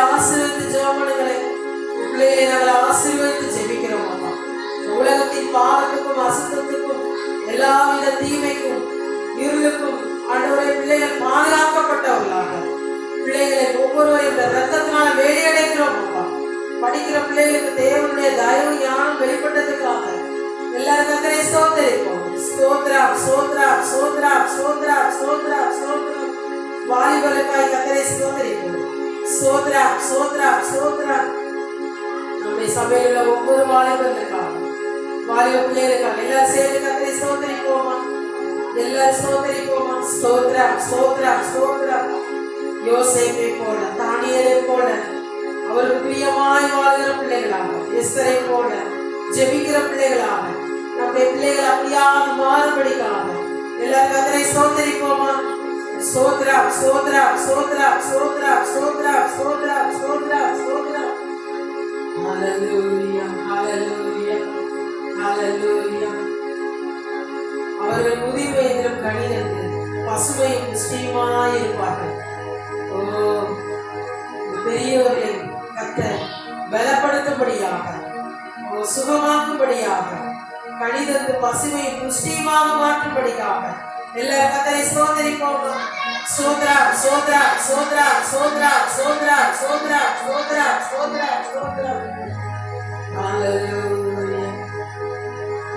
ஆசீர்வதித்து ஜெபம் பண்ணுங்களே. பிள்ளைகளை நாங்கள் ஆசீர்வதித்து ஜெபிக்கிறோம். உலகத்தின் பாவத்துக்கும் அசுத்தத்துக்கும் எல்லாவித தீமைக்கும் இருளுக்கும் ஆண்டவரே பிள்ளைகள் பாதுகாக்கப்பட்டவர்களாக பிள்ளைகளை ஒவ்வொருவரையும் இந்த ரத்தத்தினால் வேலையடைக்கிறோம். அப்பா படிக்கிற பிள்ளைகளுக்கு தேவனுடைய தயவு ஞானம் வெளிப்பட்டதுக்காக எல்லாரும் கத்தரை ஸ்தோத்திரிப்போம். ஸ்தோத்ரம் ஸ்தோத்ரம் ஸ்தோத்ரம் ஸ்தோத்ரம் ஸ்தோத்ரம் ஸ்தோத்ரம். வாலிபர்களுக்காய் கத்தரை ஸ்தோத்திரிப்போம். ஸ்தோத்ரம் ஸ்தோத்ரம் ஸ்தோத்ரம். நம்முடைய சபையில் உள்ள ஒவ்வொரு வாலிபர்களுக்காக, வாலிப பிள்ளைகளுக்காக எல்லாரும் சேர்ந்து கத்தரை ஸ்தோத்திரிப்போமா. எல்லாரும் ஸ்தோத்திரிப்போமா. ஸ்தோத்ரம் ஸ்தோத்ரம் ஸ்தோத்ரம். யோசேப்பை போல, தானியேலை போல அவருக்கு பிரியமாய் வாழ்கிற பிள்ளைகளாக, எஸ்தரை போல ஜெபிக்கிற பிள்ளைகளாக, நம்முடைய பிள்ளைகள் அப்படியாக மாறுபடிக்காக எல்லாரும் கத்தரை ஸ்தோத்திரிப்போமா. ஸ்தோத்ரம் ஸ்தோத்ரம் ஸ்தோத்ரம் ஸ்தோத்ரம் ஸ்தோத்ரம் ஸ்தோத்ரம் ஸ்தோத்ரம் ஸ்தோத்ரம். ஹல்லேலூயா ஹல்லேலூயா ஹல்லேலூயா. அவர்கள் முதிர் வயதிலும் கனிதந்து பசுமையும் புஷ்டியுமாய் இருப்பார்கள். ஓ, பெரியவர்களை கத்தர் பலப்படுத்தும்படியாக, சுகமாக்கும்படியாக, கனிதந்து பசுமையும் புஷ்டியுமாக மாற்றும்படியாக எல்லாரும் கத்தரை ஸ்தோத்திரிப்போம். ஸ்தோத்ரம் ஸ்தோத்ரம் ஸ்தோத்ரம் ஸ்தோத்ரம் ஸ்தோத்ரம் ஸ்தோத்ரம் ஸ்தோத்ரம் ஸ்தோத்ரம் ஸ்தோத்ரம். ஹல்லேலூயா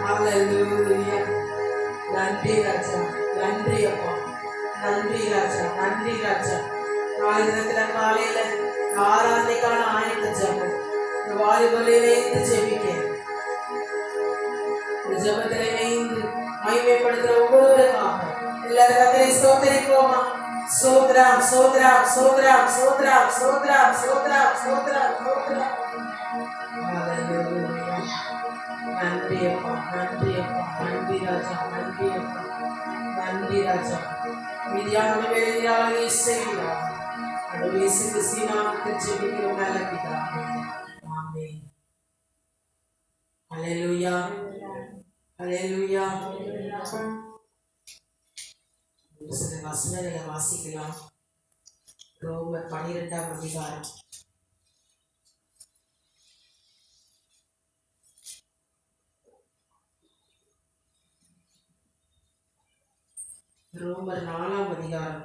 ஹல்லேலூயா. நன்றி ராஜா, நன்றி அப்பா, நன்றி ராஜா, நன்றி ராஜா. நாளை தினத்துல காலையில ஆராதனைக்கான ஆயத்த ஜெபம் இந்த வாலிபர்களை ஜெபிக்க, ஜெபத்திலே இணைந்து மகிமைப்படுத்துற ஒவ்வொருவருக்காக எல்லாரும் கத்தரை ஸ்தோத்திரிப்போமா. ஸ்தோத்ரம் ஸ்தோத்ரம் ஸ்தோத்ரம் ஸ்தோத்ரம் ஸ்தோத்ரம் ஸ்தோத்ரம் ஸ்தோத்ரம் ஸ்தோத்ரம். ஹல்லேலூயா. நன்றி அப்பா, நன்றி அப்பா, நன்றி ராஜா, நன்றி அப்பா, நன்றி ராஜா. மீதியான வேலையாக இசையா இயேசு கிறிஸ்துவின் நாமத்தில் ஜெபிக்கிறோம் நல்ல பிதாவே. ஆமென். ஹல்லேலூயா ஹல்லேலூயா. ஒரு சில வசனங்களை வாசிக்கலாம். ரோமர் 12ஆம் அதிகாரம். ரோமர் 4ஆம் அதிகாரம்.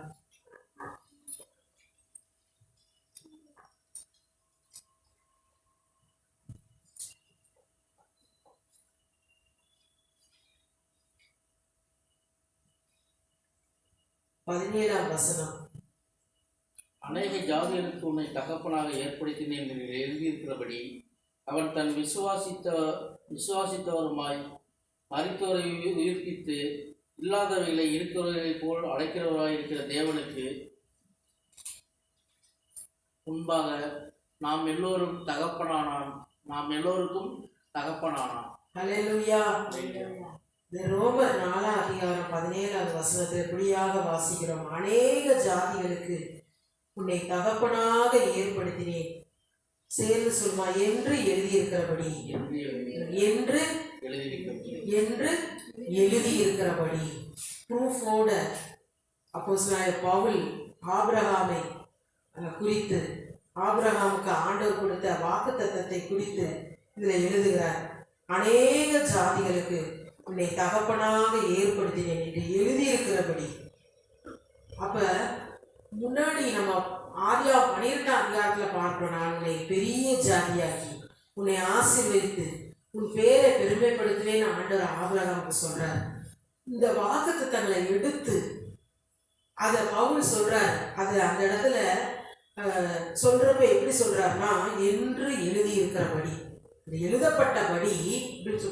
பதினேழாம் வசனம். அநேக ஜாதிகளுக்கு உன்னை தகப்பனாக ஏற்படுத்தினேன் என்று எழுதியிருக்கிறபடி அவன் தன் விசுவாசித்தவருமாய் மரித்தோரை உயிர்ப்பித்து இல்லாதவைகளை இருக்கிறவர்களைப் போல் அழைக்கிறவராய் இருக்கிற தேவனுக்கு முன்பாக நாம் எல்லோருக்கும் தகப்பனானான். ஹல்லேலூயா. இந்த ரோமர் 4ஆம் அதிகாரம் 17ஆவது வசனத்தை இப்படியாக வாசிக்கிறோம். அநேக ஜாதிகளுக்கு உன்னை தகப்பனாக ஏற்படுத்தினேன், சேர்ந்து சொல்மா, என்று எழுதியிருக்கிறபடி, என்று எழுதியிருக்கிறபடி. ப்ரூஃபோட அப்போஸ்தலனாகிய பவுல் ஆபிரகாமை குறித்து, ஆபிரகாமுக்கு ஆண்டவர் கொடுத்த வாக்குத்தத்தத்தை குறித்து இதில் எழுதுகிறார். அநேக ஜாதிகளுக்கு உன்னை தகப்பனாக ஏற்படுத்தினேன் என்று எழுதியிருக்கிறபடி. அப்ப முன்னாடி நம்ம ஆதியா 12ஆம் அதிகாரத்தில் பார்க்கிறோம், நான் உன்னை பெரிய ஜாதியாக்கி உன்னை ஆசீர்வதித்து உன் பேரை பெருமைப்படுத்துவேன்னு ஆண்டவர் ஆபிரகாமுக்கு சொல்றார். இந்த வாக்குத்தத்தங்களை எடுத்து அதை பவுல் சொல்றார். அது அந்த இடத்துல சொல்றப்ப எப்படி சொல்றாருன்னா, என்று எழுதி இருக்கிறபடி, எழுதப்பட்டபடி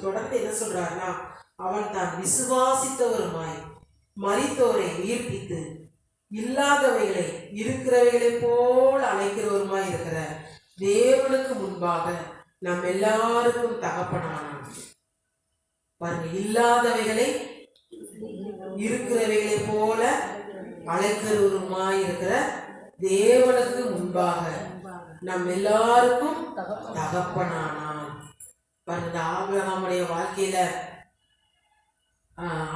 தொடர்ந்து என்ன சொல்றாருன்னா, அவன் தான் விசுவாசித்தவருமாய் மரித்தோரை உயிர்ப்பித்து இல்லாதவைகளை இருக்கிறவைகளை போல் அழைக்கிறவருமாய் இருக்கிற தேவனுக்கு முன்பாக நம் எல்லாருக்கும் தகப்பனானான். பாருங்க, இல்லாதவைகளை இருக்கிறவைகளை போல அழைக்கிறவருமாய் இருக்கிற தேவனுக்கு முன்பாக நம் எல்லாருக்கும் தகப்பனானான். பாருங்க, ஆபிரகாமுடைய வாழ்க்கையில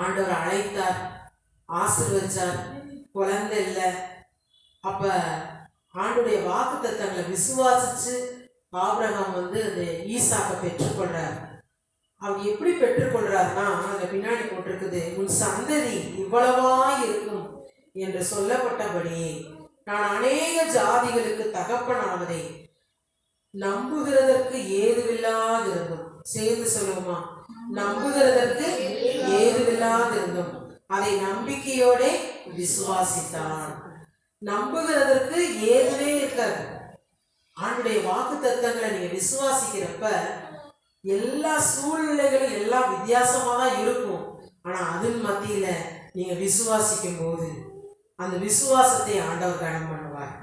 ஆண்டவர் அழைத்தார், ஆசீர்வதிச்சார், குழந்தை இல்லை. அப்ப ஆண்டுடைய வாக்குத்தத்தங்களை விசுவாசிச்சு ஆபிரகாம் அந்த ஈசாக்கை பெற்றுக்கொள்றார். அவர் எப்படி பெற்றுக்கொள்றாருன்னா, அங்க பின்னாடி போட்டிருக்குது, உன் சந்ததி இவ்வளவா இருக்கும் என்று சொல்லப்பட்டபடி நான் அநேக ஜாதிகளுக்கு தகப்பனாவதை நம்புகிறதற்கு ஏதுவில்லாதிருந்தும். சேர்ந்து சொல்லுவோமா? நம்புகிறதற்கு ஏதுவில்லாதிருந்தும் அதை நம்பிக்கையோட விசுவாசித்தான். நம்புகிறதற்கு ஏதுவே இருக்காது. ஆண்டுடைய வாக்கு தத்தங்களை நீங்க விசுவாசிக்கிறப்ப எல்லா சூழ்நிலைகளும் எல்லாம் வித்தியாசமா தான் இருக்கும். ஆனா அதன் மத்தியில நீங்க விசுவாசிக்கும் போது அந்த விசுவாசத்தை ஆண்டவர் கனம் பண்ணுவார்.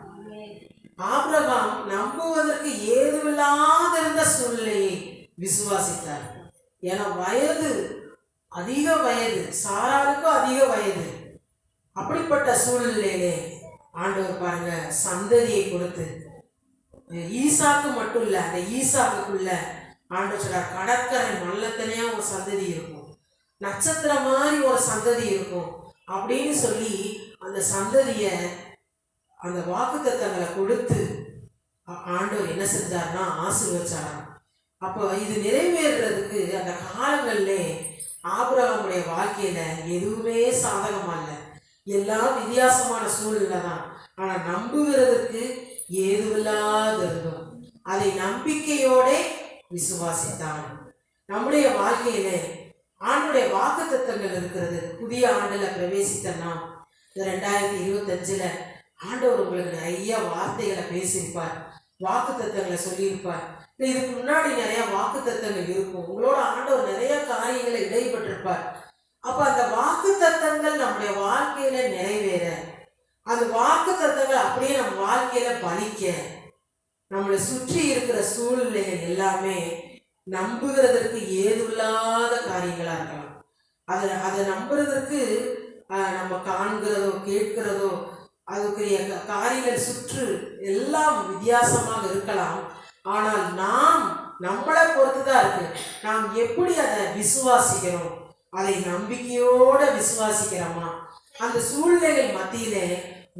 ஆபிரகாம் நம்புவதற்கு ஏதுவில்லாத இருந்த சூழ்நிலையை விசுவாசித்தார். ஏன்னா அதிக வயது, சாராளுக்கும் அதிக வயது. அப்படிப்பட்ட சூழ்நிலையிலே ஆண்டவர் பாருங்க சந்ததியை கொடுத்து, ஈசாக்கு மட்டும் இல்ல, அந்த ஈசாக்குள்ள ஆண்டவர் சொல்றார், கடற்கரை மல்லத்தனையா ஒரு சந்ததி இருக்கும், நட்சத்திரம் மாதிரி ஒரு சந்ததி இருக்கும் அப்படின்னு சொல்லி அந்த சந்ததிய அந்த வாக்குத்தத்தங்களை கொடுத்து ஆண்டவர் என்ன செஞ்சார்னா ஆசீர்வதிச்சாராம். அப்போ இது நிறைவேறுறதுக்கு அந்த காலங்கள்ல ஆபிரகாமுடைய வாழ்க்கையில எதுவுமே சாதகமா இல்லை, எல்லாம் வித்தியாசமான சூழ்நிலை தான். ஆனா நம்புகிறதுக்கு ஏதுவில்லாத இருந்தோம், அதை நம்பிக்கையோட விசுவாசித்தான். நம்முடைய வாழ்க்கையில ஆண்டுடைய வாக்குத்தத்தங்கள் இருக்கிறது. புதிய ஆண்டுல பிரவேசித்தனா 2025 ஆண்டவர் உங்களுக்கு நிறைய வார்த்தைகளை பேசியிருப்பார், வாக்குத்தத்தங்களை சொல்லியிருப்பார். இதுக்கு முன்னாடி நிறைய வாக்குத்தத்தங்கள் இருக்கும், உங்களோட ஆண்டவர் நிறைய காரியங்களை இடைப்பட்டிருப்பார். அப்ப அந்த வாக்குத்தத்தங்கள் நம்முடைய வாழ்க்கையில நிறைவேற, அந்த வாக்குத்தத்தங்கள் அப்படியே நம்ம வாழ்க்கையில பலிக்க, நம்மளை சுற்றி இருக்கிற சூழ்நிலைகள் எல்லாமே நம்புகிறதற்கு ஏதுவில்லாத காரியங்களா இருக்கலாம். அதை நம்புறதற்கு நம்ம காண்கிறதோ கேட்கிறதோ அதுக்குரிய காரியங்கள் சுற்று எல்லாம் வித்தியாசமாக இருக்கலாம். ஆனால் நாம் நம்மளை பொறுத்துதான் இருக்கு, நாம் எப்படி அதை விசுவாசிக்கிறோம், அதை நம்பிக்கையோட விசுவாசிக்கிறோமா. அந்த சூழ்நிலைகள் மத்தியிலே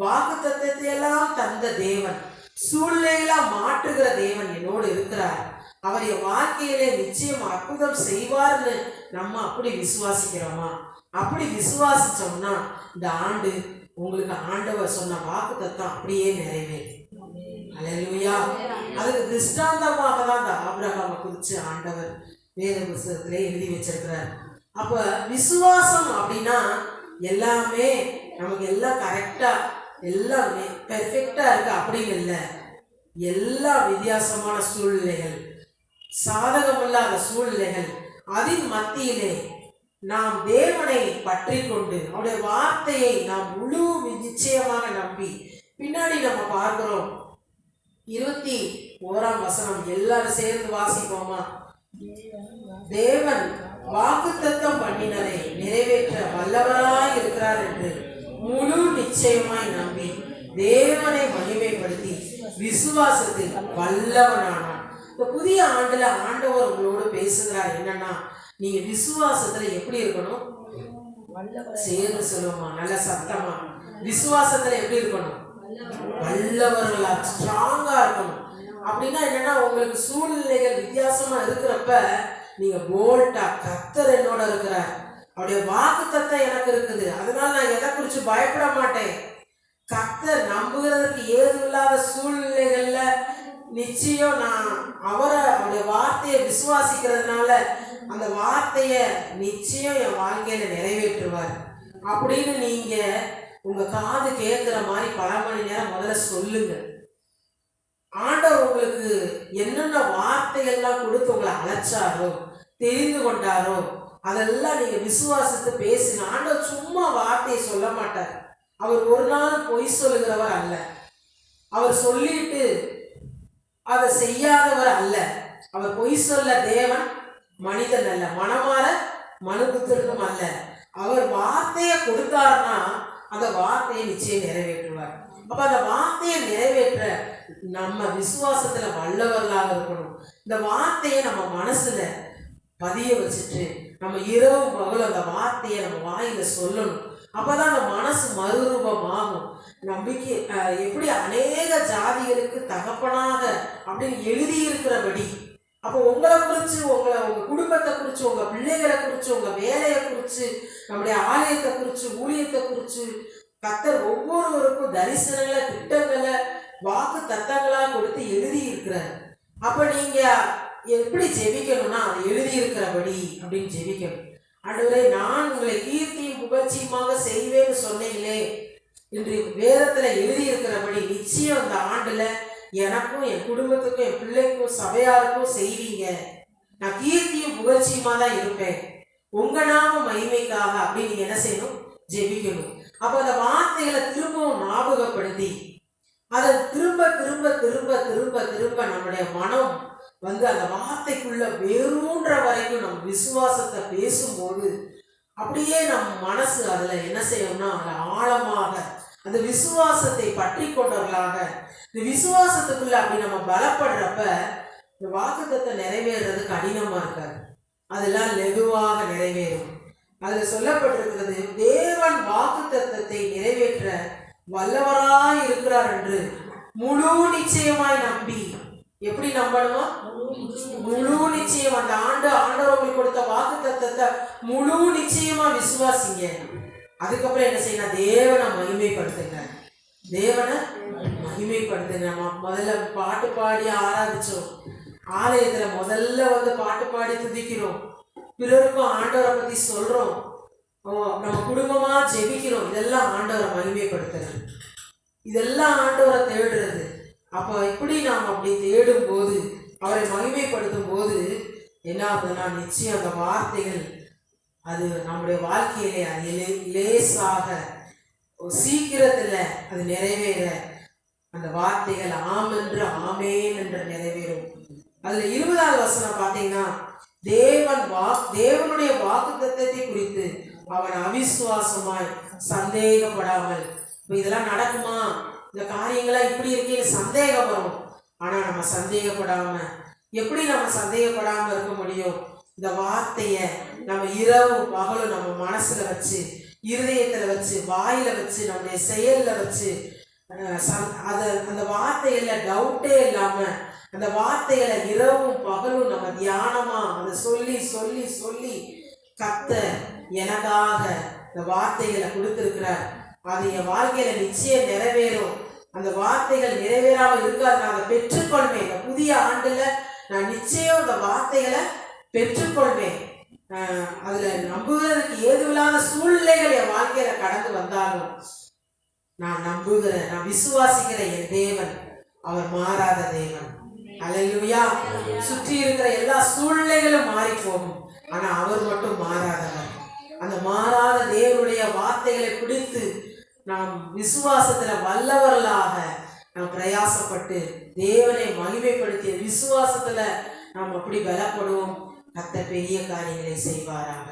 வாக்குத்தத்தத்தை எல்லாம் தந்த தேவன், சூழ்நிலையெல்லாம் மாற்றுகிற தேவன் என்னோடு இருக்கிறார், அவர் என் வாழ்க்கையிலே நிச்சயம் அற்புதம் செய்வார்னு நம்ம அப்படி விசுவாசிக்கிறோமா? அப்படி விசுவாசிச்சோம்னா இந்த ஆண்டு உங்களுக்கு ஆண்டவர் சொன்ன வாக்குத்தத்தம் அப்படியே நிறைவேறும். அல்லேலூயா. அதுக்கு திருஷ்டாந்தமாக தான் இந்த ஆபிரகாமை குறித்து ஆண்டவர் வேத புத்தகத்திலே எழுதி வச்சிருக்கிறார். அப்ப விசுவாசம் அப்படின்னா எல்லாமே நமக்கு எல்லாம் கரெக்டா எல்லாம் பெர்ஃபெக்டா இருக்கு அப்படின்னு இல்லை. எல்லா வித்தியாசமான சூழ்நிலைகள், சாதகமில்லாத சூழ்நிலைகள், அதன் மத்தியிலே நாம் தேவனை பற்றி கொண்டு அவருடைய வார்த்தையை நாம் முழு நிச்சயமாக நம்பி பின்னாடி நம்ம பார்க்கிறோம். 21ஆம் வசனம் எல்லாரும் சேர்ந்து வாசிப்போமா? தேவன் வாக்குத்தத்தம் பண்ணினதை நிறைவேற்ற வல்லவராய் இருக்கிறார் என்று முழு நிச்சயமாய் நம்பி தேவனை மகிமைப்படுத்தி விசுவாசத்தில் வல்லவனானான். இந்த புதிய ஆண்டுல ஆண்டவர் உங்களோடு பேசுகிறார். என்னன்னா, நீங்க விசுவாசத்துல எப்படி இருக்கணும்? சேர்ந்து சொல்லுமா, நல்ல சத்தமா. விசுவாசத்துல எப்படி இருக்கணும்? வல்லவர்களா, ஸ்ட்ராங்கா இருக்கணும். அப்படின்னா என்னன்னா, உங்களுக்கு சூழ்நிலைகள் வித்தியாசமா இருக்கிறப்ப நீங்க போல்டா, கர்த்தர் என்னோட இருக்கிறார், அவருடைய வாக்குத்தத்தம் எனக்கு இருக்குது, அதனால நான் எதை குறிச்சு பயப்பட மாட்டேன். கர்த்தர் நம்புகிறதுக்கு ஏதுவில்லாத சூழ்நிலைகள்ல நிச்சயம் நான் அவருடைய வார்த்தையை விசுவாசிக்கிறதுனால அந்த வார்த்தையை நிச்சயம் என் வாழ்க்கையில நிறைவேற்றுவார் அப்படின்னு நீங்க உங்க காது கேட்கிற மாதிரி பல மணி நேரம் முதல்ல சொல்லுங்க. ஆண்டவர் உங்களுக்கு என்னென்ன வார்த்தைகள்லாம் கொடுத்து உங்களை அழைச்சாரோ, தெரிந்து கொண்டாரோ, அதெல்லாம் நீங்க விசுவாசித்து பேசுங்க. ஆண்டவர் சும்மா வார்த்தையை சொல்ல மாட்டார். அவர் ஒரு நாள் பொய் சொல்லுகிறவர் அல்ல. அவர் சொல்லிட்டு அதை செய்யாதவர் அல்ல. அவர் பொய் சொல்ல தேவன் மனிதன் அல்ல, மனமாற மனுபுத்திரனும் அல்ல. அவர் வார்த்தையை கொடுத்தாருன்னா அந்த வார்த்தையை நிச்சயம் நிறைவேற்றுவார். அப்ப அந்த வார்த்தையை நிறைவேற்ற நம்ம விசுவாசத்துல வல்லவர்களாக இருக்கணும். இந்த வார்த்தையை நம்ம மனசுல பதிய வச்சுட்டு நம்ம இரவு பகல் அந்த வார்த்தையை நம்ம வாயில சொல்லணும். அப்பதான் அந்த மனசு மறுரூபமாகும். நம்பிக்கை எப்படி அநேக ஜாதிகளுக்கு தகப்பனாக அப்படின்னு எழுதியிருக்கிறபடி, அப்போ உங்களை குறித்து, உங்க குடும்பத்தை குறித்து, உங்க பிள்ளைகளை குறித்து, உங்க வேலையை குறித்து, நம்முடைய ஆலயத்தை குறித்து, ஊழியத்தை குறித்து கர்த்தர் ஒவ்வொருவருக்கும் தரிசனங்களை, திட்டங்களை, வாக்கு தத்தங்களா கொடுத்து எழுதி இருக்கிறார். அப்ப நீங்க எப்படி ஜெபிக்கணும்னா அது எழுதியிருக்கிறபடி அப்படின்னு ஜெபிக்கணும். ஆண்டவரே, நான் உங்களை கீர்த்தியும் புகழ்ச்சியுமாக செய்வேன்னு சொன்னீங்களே, இன்று வேதத்துல எழுதியிருக்கிறபடி நிச்சயம் அந்த ஆண்டுல எனக்கும் என் குடும்பத்துக்கும் என் பிள்ளைக்கும் சபையாருக்கும் செய்வீங்க. நான் கீர்த்தியும் புகழ்ச்சியுமா தான் இருப்பேன், உங்க நாம மகிமைக்காக அப்படின்னு நீங்க என்ன செய்யணும்? ஜெபிக்கணும். அப்ப அந்த வார்த்தைகளை திரும்பவும் ஞாபகப்படுத்தி அதை திரும்ப திரும்ப திரும்ப திரும்ப திரும்ப நம்முடைய மனம் அந்த வார்த்தைக்குள்ள வேரூன்ற வரைக்கும் நம்ம விசுவாசத்தை பேசும்போது அப்படியே நம் மனசு அதுல என்ன செய்யணும்னா அதை ஆழமாக அந்த விசுவாசத்தை பற்றி கொண்டவர்களாக, இந்த விசுவாசத்துக்குள்ள அப்படி நம்ம பலப்படுறப்ப இந்த வாக்குத்தத்தை நிறைவேறது கடினமா இருக்காது, அதெல்லாம் லெதுவாக நிறைவேறும். அதுல சொல்லப்பட்டிருக்கிறது, தேவன் வாக்குத்தத்தத்தை நிறைவேற்ற வல்லவராய் இருக்கிறார் என்று முழு நிச்சயமாய் நம்பி. எப்படி நம்பணுமா? முழு நிச்சயம். அந்த ஆண்டவர் உங்களுக்கு கொடுத்த வாக்குத்தத்தத்தை முழு நிச்சயமா விசுவாசிங்க. அதுக்கப்புறம் என்ன செய்யணும்? தேவனை மகிமைப்படுத்துங்க, தேவனை மகிமைப்படுத்துங்க. நம்ம முதல்ல பாட்டு பாடி ஆராதிச்சோம், ஆலயத்துல முதல்ல பாட்டு பாடி துதிக்கிறோம், பிறருக்கும் ஆண்டவரை பத்தி சொல்றோம், நம்ம குடும்பமா ஜெபிக்கிறோம். இதெல்லாம் ஆண்டவரை மகிமைப்படுத்துறது, இதெல்லாம் ஆண்டவரை தேடுறது. அப்போ இப்படி நாம் அப்படி தேடும் போது, அவரை மகிமைப்படுத்தும் போது என்ன ஆகுதுன்னா நிச்சயம் அந்த வார்த்தைகள் அது நம்முடைய வாழ்க்கையிலே அது லேசாக சீக்கிரத்துல அது நிறைவேற அந்த வார்த்தைகள் ஆம் என்று ஆமேன் என்று நிறைவேறும். அதுல 20வது வசனம் பார்த்தீங்கன்னா, தேவனுடைய வாக்குத்தத்தத்தை குறித்து அவன் அவிசுவாசமாய் சந்தேகப்படாமல். இதெல்லாம் நடக்குமா, இந்த காரியங்கள்லாம் இப்படி இருக்கேன்னு சந்தேகம் வரும். ஆனா நம்ம சந்தேகப்படாம, எப்படி நம்ம சந்தேகப்படாம இருக்க முடியும்? இந்த வார்த்தைய நம்ம இரவு பகலும் நம்ம மனசுல வச்சு, இருதயத்துல வச்சு, வாயில வச்சு, நம்முடைய செயல்ல வச்சு அந்த வார்த்தைகள்ல டவுட்டே இல்லாம அந்த வார்த்தைகளை இரவும் பகலும் நம்ம தியானமா அதை சொல்லி சொல்லி சொல்லி கர்த்தர் எனக்காக இந்த வார்த்தைகளை கொடுத்திருக்கிறார். அது என் வாழ்க்கையில நிச்சயம் நிறைவேறும். அந்த வார்த்தைகள் நிறைவேறாம இருக்காது. நான் அதை பெற்றுக்கொள்வேன். இந்த புதிய ஆண்டுல நான் நிச்சயம் இந்த வார்த்தைகளை பெற்றுக்கொள்வேன். அதுல நம்புவதற்கு ஏதுவில்லாத சூழ்நிலைகள் என் வாழ்க்கையில கடந்து வந்தாலும் நான் நம்புகிறேன், நான் விசுவாசிக்கிற என் தேவன் அவர் மாறாத தேவன். அல்லேலூயா. சுற்றி இருக்கிற எல்லா சூழ்நிலைகளும் மாறி போகும், ஆனா அவர் மட்டும் மாறாதவர். அந்த மாறாத தேவனுடைய வார்த்தைகளை பிடித்து நாம் விசுவாசத்துல வல்லவர்களாக நாம் பிரயாசப்பட்டு தேவனை மகிமைப்படுத்திய விசுவாசத்துல நாம் அப்படி பலப்படுவோம். கர்த்தர் பெரிய காரியங்களை செய்வாராக.